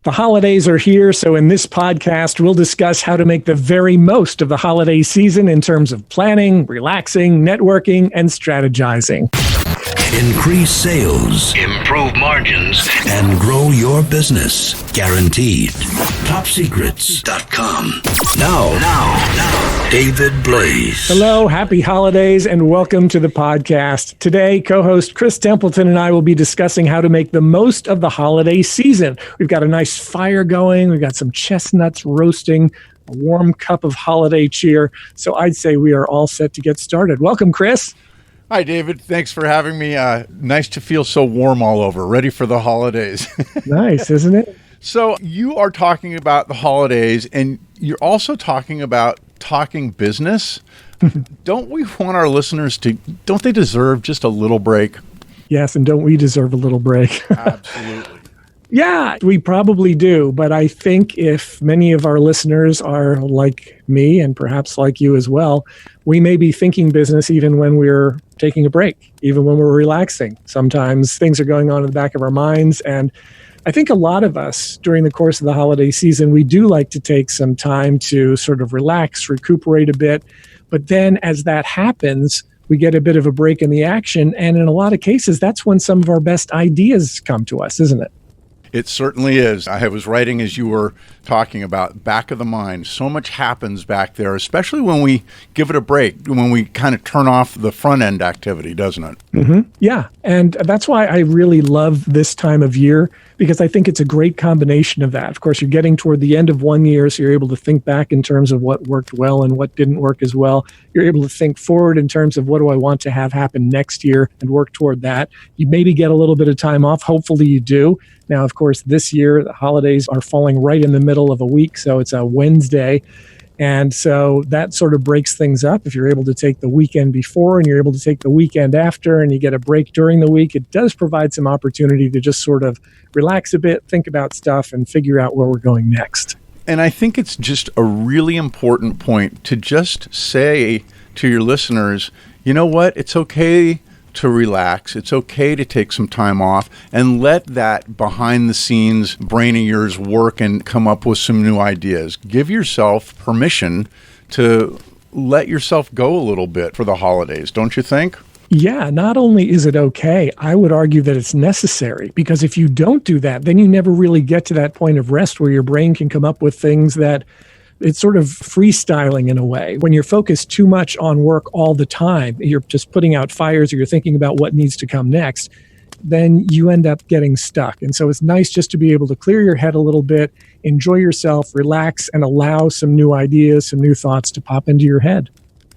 The holidays are here, so in this podcast, we'll discuss how to make the very most of the holiday season in terms of planning, relaxing, networking, and strategizing. Increase sales, improve margins, and grow your business. Guaranteed. TopSecrets.com. Now, David Blaze. Hello, happy holidays, and welcome to the podcast. Today, co-host Chris Templeton and I will be discussing how to make the most of the holiday season. We've got a nice fire going. We've got some chestnuts roasting, a warm cup of holiday cheer. So I'd say we are all set to get started. Welcome, Chris. Hi, David. Thanks for having me. Nice to feel so warm all over, ready for the holidays. Nice, isn't it? So you are talking about the holidays, and you're also talking about talking business. Don't we want our listeners don't they deserve just a little break? Yes, and don't we deserve a little break? Absolutely. Yeah, we probably do. But I think if many of our listeners are like me and perhaps like you as well, we may be thinking business even when we're taking a break, even when we're relaxing. Sometimes things are going on in the back of our minds. And I think a lot of us during the course of the holiday season, we do like to take some time to sort of relax, recuperate a bit. But then as that happens, we get a bit of a break in the action. And in a lot of cases, that's when some of our best ideas come to us, isn't it? It certainly is. I was writing as you were talking about back of the mind. So much happens back there, especially when we give it a break, when we kind of turn off the front end activity, doesn't it? Mm-hmm. Yeah. And that's why I really love this time of year, because I think it's a great combination of that. Of course, you're getting toward the end of one year, so you're able to think back in terms of what worked well and what didn't work as well. You're able to think forward in terms of what do I want to have happen next year and work toward that. You maybe get a little bit of time off. Hopefully you do. Now, of course, this year, the holidays are falling right in the middle of a week, so it's a Wednesday. And so that sort of breaks things up. If you're able to take the weekend before and you're able to take the weekend after and you get a break during the week, it does provide some opportunity to just sort of relax a bit, think about stuff, and figure out where we're going next. And I think it's just a really important point to just say to your listeners, you know what, it's okay to relax. It's okay to take some time off and let that behind the scenes brain of yours work and come up with some new ideas. Give yourself permission to let yourself go a little bit for the holidays, don't you think? Yeah, not only is it okay, I would argue that it's necessary, because if you don't do that, then you never really get to that point of rest where your brain can come up with things that it's sort of freestyling in a way. When you're focused too much on work all the time, you're just putting out fires or you're thinking about what needs to come next, then you end up getting stuck. And so it's nice just to be able to clear your head a little bit, enjoy yourself, relax, and allow some new ideas, some new thoughts to pop into your head.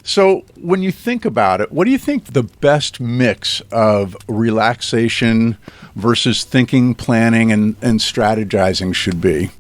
So when you think about it, what do you think the best mix of relaxation versus thinking, planning, and strategizing should be?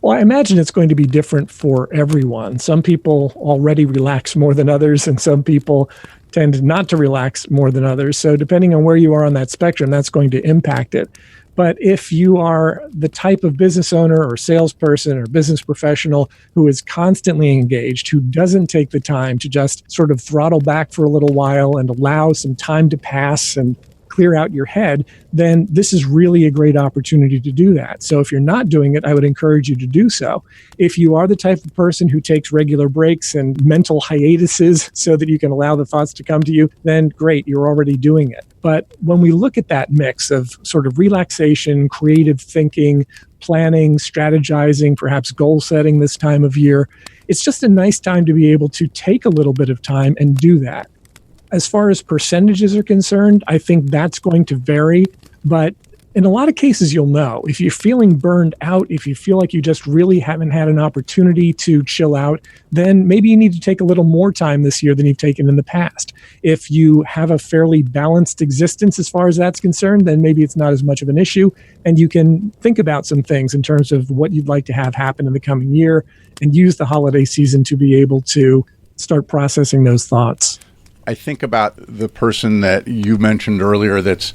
Well, I imagine it's going to be different for everyone. Some people already relax more than others, and some people tend not to relax more than others. So depending on where you are on that spectrum, that's going to impact it. But if you are the type of business owner or salesperson or business professional who is constantly engaged, who doesn't take the time to just sort of throttle back for a little while and allow some time to pass and clear out your head, then this is really a great opportunity to do that. So if you're not doing it, I would encourage you to do so. If you are the type of person who takes regular breaks and mental hiatuses so that you can allow the thoughts to come to you, then great, you're already doing it. But when we look at that mix of sort of relaxation, creative thinking, planning, strategizing, perhaps goal setting this time of year, it's just a nice time to be able to take a little bit of time and do that. As far as percentages are concerned, I think that's going to vary, but in a lot of cases, you'll know. If you're feeling burned out, if you feel like you just really haven't had an opportunity to chill out, then maybe you need to take a little more time this year than you've taken in the past. If you have a fairly balanced existence as far as that's concerned, then maybe it's not as much of an issue, and you can think about some things in terms of what you'd like to have happen in the coming year and use the holiday season to be able to start processing those thoughts. I think about the person that you mentioned earlier that's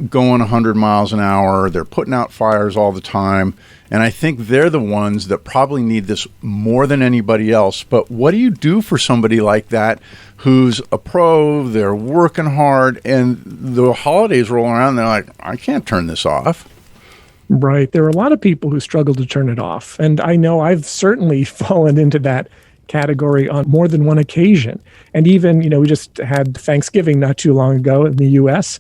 going 100 miles an hour. They're putting out fires all the time. And I think they're the ones that probably need this more than anybody else. But what do you do for somebody like that who's a pro, they're working hard, and the holidays roll around, and they're like, I can't turn this off? Right. There are a lot of people who struggle to turn it off. And I know I've certainly fallen into that category on more than one occasion. And even, we just had Thanksgiving not too long ago in the US,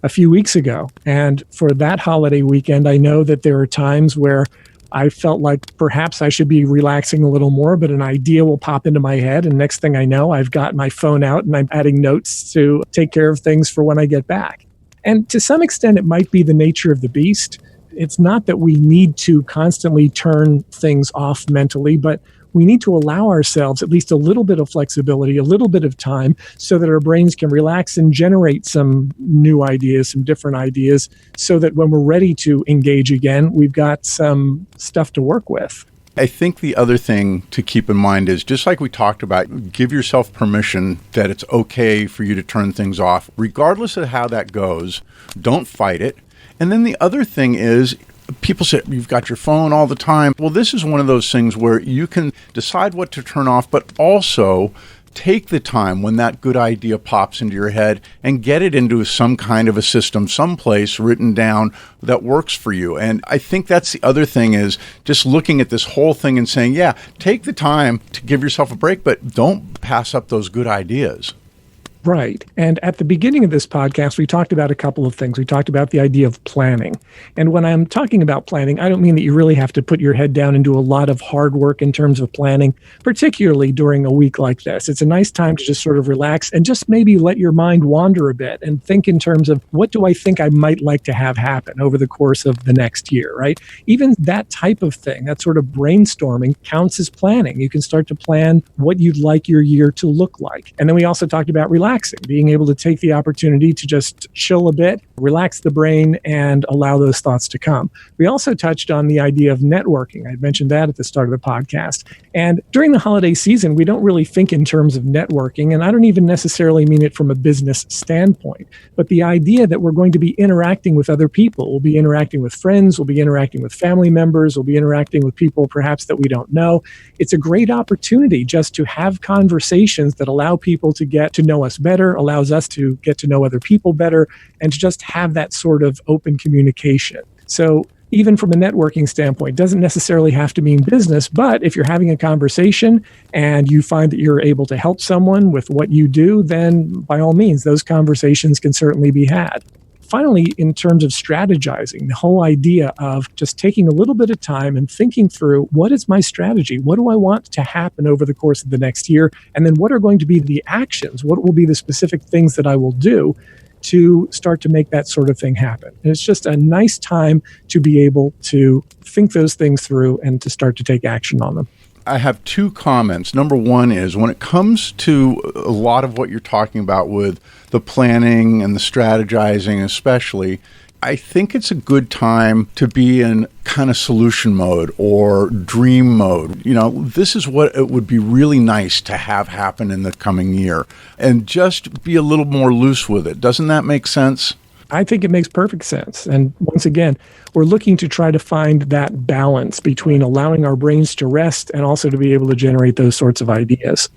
a few weeks ago. And for that holiday weekend, I know that there are times where I felt like perhaps I should be relaxing a little more, but an idea will pop into my head. And next thing I know, I've got my phone out and I'm adding notes to take care of things for when I get back. And to some extent, it might be the nature of the beast. It's not that we need to constantly turn things off mentally, but we need to allow ourselves at least a little bit of flexibility, a little bit of time so that our brains can relax and generate some new ideas, some different ideas, so that when we're ready to engage again, we've got some stuff to work with. I think the other thing to keep in mind is, just like we talked about, give yourself permission that it's okay for you to turn things off, regardless of how that goes. Don't fight it. And then the other thing is, people say, you've got your phone all the time. Well, this is one of those things where you can decide what to turn off, but also take the time when that good idea pops into your head and get it into some kind of a system, someplace written down that works for you. And I think that's the other thing, is just looking at this whole thing and saying, yeah, take the time to give yourself a break, but don't pass up those good ideas. Right. And at the beginning of this podcast, we talked about a couple of things. We talked about the idea of planning. And when I'm talking about planning, I don't mean that you really have to put your head down and do a lot of hard work in terms of planning, particularly during a week like this. It's a nice time to just sort of relax and just maybe let your mind wander a bit and think in terms of, what do I think I might like to have happen over the course of the next year, right? Even that type of thing, that sort of brainstorming, counts as planning. You can start to plan what you'd like your year to look like. And then we also talked about relaxing, being able to take the opportunity to just chill a bit, relax the brain, and allow those thoughts to come. We also touched on the idea of networking. I mentioned that at the start of the podcast. And during the holiday season, we don't really think in terms of networking, and I don't even necessarily mean it from a business standpoint, but the idea that we're going to be interacting with other people. We'll be interacting with friends, we'll be interacting with family members, we'll be interacting with people perhaps that we don't know. It's a great opportunity just to have conversations that allow people to get to know us better, allows us to get to know other people better, and to just have that sort of open communication. So even from a networking standpoint, doesn't necessarily have to mean business, but if you're having a conversation and you find that you're able to help someone with what you do, then by all means, those conversations can certainly be had. Finally, in terms of strategizing, the whole idea of just taking a little bit of time and thinking through, what is my strategy? What do I want to happen over the course of the next year? And then what are going to be the actions? What will be the specific things that I will do to start to make that sort of thing happen? And it's just a nice time to be able to think those things through and to start to take action on them. I have two comments. Number one is, when it comes to a lot of what you're talking about with the planning and the strategizing especially, I think it's a good time to be in kind of solution mode or dream mode. This is what it would be really nice to have happen in the coming year, and just be a little more loose with it. Doesn't that make sense? I think it makes perfect sense. And once again, we're looking to try to find that balance between allowing our brains to rest and also to be able to generate those sorts of ideas.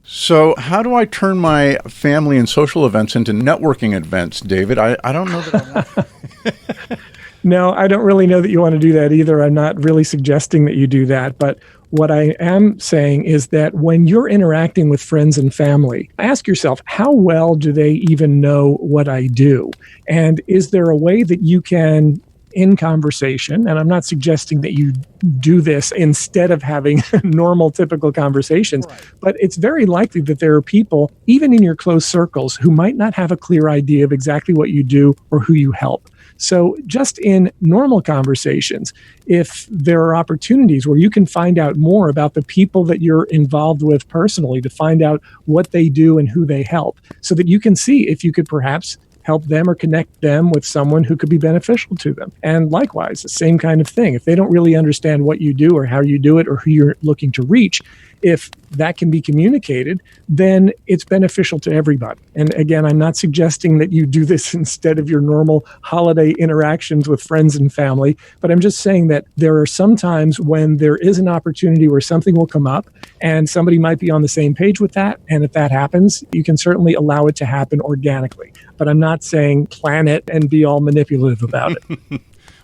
So how do I turn my family and social events into networking events, David? I don't know that I want. No, I don't really know that you want to do that either. I'm not really suggesting that you do that. But what I am saying is that when you're interacting with friends and family, ask yourself, how well do they even know what I do? And is there a way that you can, in conversation, and I'm not suggesting that you do this instead of having normal, typical conversations, right, but it's very likely that there are people, even in your close circles, who might not have a clear idea of exactly what you do or who you help. So just in normal conversations, if there are opportunities where you can find out more about the people that you're involved with personally, to find out what they do and who they help, so that you can see if you could perhaps help them or connect them with someone who could be beneficial to them. And likewise, the same kind of thing. If they don't really understand what you do or how you do it or who you're looking to reach, if that can be communicated, then it's beneficial to everybody. And again, I'm not suggesting that you do this instead of your normal holiday interactions with friends and family, but I'm just saying that there are some times when there is an opportunity where something will come up and somebody might be on the same page with that. And if that happens, you can certainly allow it to happen organically. But I'm not saying plan it and be all manipulative about it.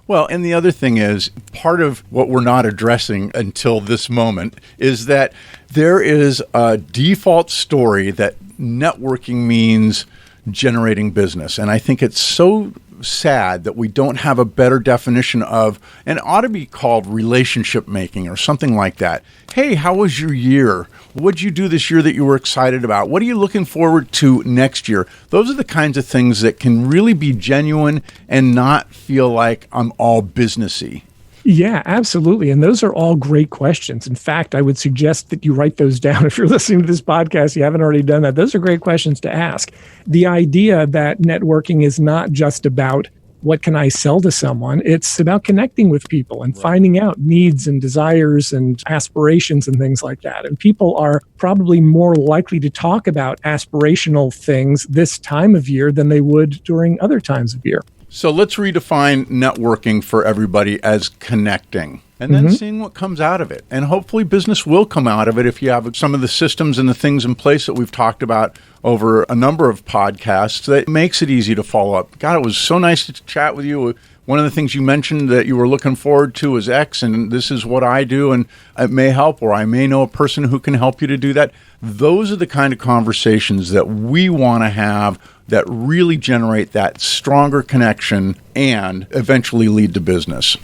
Well, and the other thing is, part of what we're not addressing until this moment is that there is a default story that networking means generating business. And I think it's so sad that we don't have a better definition of, and it ought to be called relationship making or something like that. Hey, how was your year? What'd you do this year that you were excited about? What are you looking forward to next year? Those are the kinds of things that can really be genuine and not feel like I'm all businessy. Yeah, absolutely. And those are all great questions. In fact, I would suggest that you write those down. If you're listening to this podcast, you haven't already done that. Those are great questions to ask. The idea that networking is not just about what can I sell to someone? It's about connecting with people and finding out needs and desires and aspirations and things like that. And people are probably more likely to talk about aspirational things this time of year than they would during other times of year. So let's redefine networking for everybody as connecting and then seeing what comes out of it. And hopefully business will come out of it if you have some of the systems and the things in place that we've talked about over a number of podcasts that makes it easy to follow up. God, it was so nice to chat with you. One of the things you mentioned that you were looking forward to is X, and this is what I do, and it may help, or I may know a person who can help you to do that. Those are the kind of conversations that we want to have that really generate that stronger connection and eventually lead to business.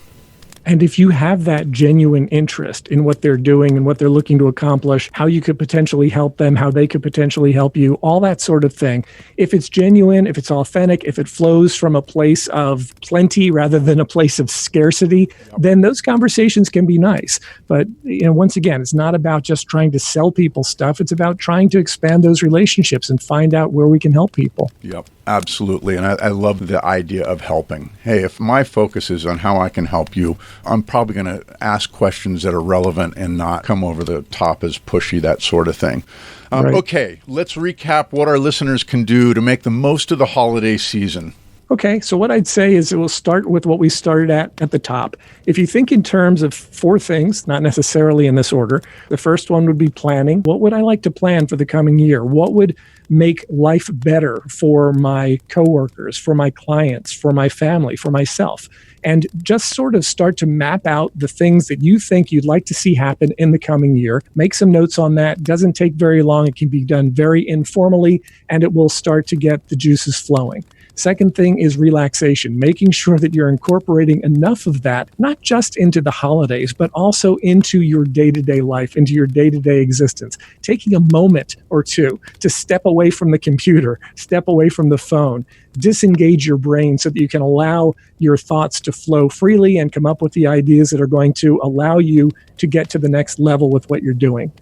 And if you have that genuine interest in what they're doing and what they're looking to accomplish, how you could potentially help them, how they could potentially help you, all that sort of thing. If it's genuine, if it's authentic, if it flows from a place of plenty rather than a place of scarcity, then those conversations can be nice. But once again, it's not about just trying to sell people stuff. It's about trying to expand those relationships and find out where we can help people. Yep, absolutely. And I love the idea of helping. Hey, if my focus is on how I can help you, I'm probably going to ask questions that are relevant and not come over the top as pushy, that sort of thing. Right. Okay, let's recap what our listeners can do to make the most of the holiday season. Okay, so what I'd say is it will start with what we started at the top. If you think in terms of 4 things, not necessarily in this order, the first one would be planning. What would I like to plan for the coming year? What would make life better for my coworkers, for my clients, for my family, for myself? And just sort of start to map out the things that you think you'd like to see happen in the coming year. Make some notes on that. Doesn't take very long. It can be done very informally, and it will start to get the juices flowing. Second thing is relaxation, making sure that you're incorporating enough of that, not just into the holidays, but also into your day-to-day life, into your day-to-day existence. Taking a moment or two to step away from the computer, step away from the phone, disengage your brain so that you can allow your thoughts to flow freely and come up with the ideas that are going to allow you to get to the next level with what you're doing.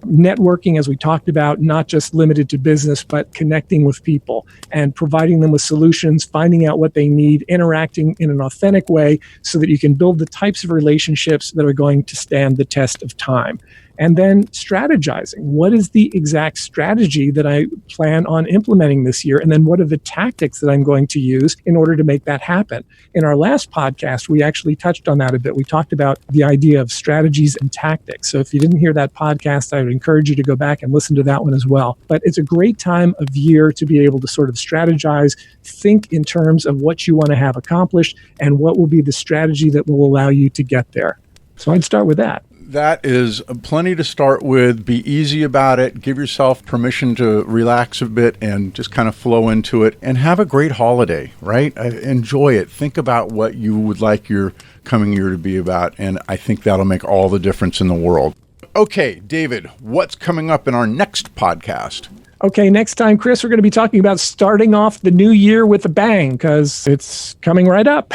Networking, as we talked about, not just limited to business, but connecting with people and providing them with solutions, finding out what they need, interacting in an authentic way so that you can build the types of relationships that are going to stand the test of time. And then strategizing. What is the exact strategy that I plan on implementing this year? And then what are the tactics that I'm going to use in order to make that happen? In our last podcast, we actually touched on that a bit. We talked about the idea of strategies and tactics. So if you didn't hear that podcast, I would encourage you to go back and listen to that one as well. But it's a great time of year to be able to sort of strategize, think in terms of what you want to have accomplished and what will be the strategy that will allow you to get there. So I'd start with that. That is plenty to start with. Be easy about it. Give yourself permission to relax a bit and just kind of flow into it and have a great holiday, right? Enjoy it. Think about what you would like your coming year to be about. And I think that'll make all the difference in the world. Okay, David, what's coming up in our next podcast? Okay, next time, Chris, we're going to be talking about starting off the new year with a bang because it's coming right up.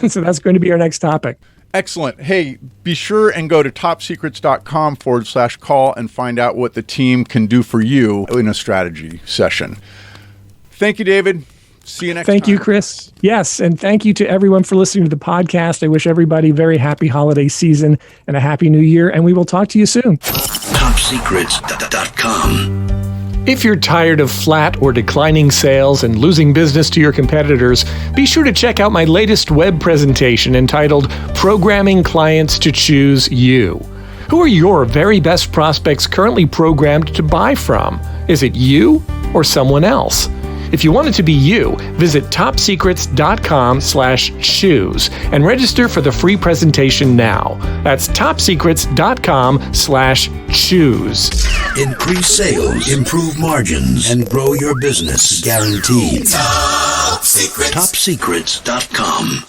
So that's going to be our next topic. Excellent. Hey, be sure and go to topsecrets.com/call and find out what the team can do for you in a strategy session. Thank you, David. See you next time. Thank you, Chris. Yes, and thank you to everyone for listening to the podcast. I wish everybody a very happy holiday season and a happy new year, and we will talk to you soon. Topsecrets.com. If you're tired of flat or declining sales and losing business to your competitors, be sure to check out my latest web presentation entitled Programming Clients to Choose You. Who are your very best prospects currently programmed to buy from? Is it you or someone else? If you want it to be you, visit topsecrets.com/choose and register for the free presentation now. That's topsecrets.com/choose. Increase sales, improve margins, and grow your business guaranteed. Top Secrets. TopSecrets.com.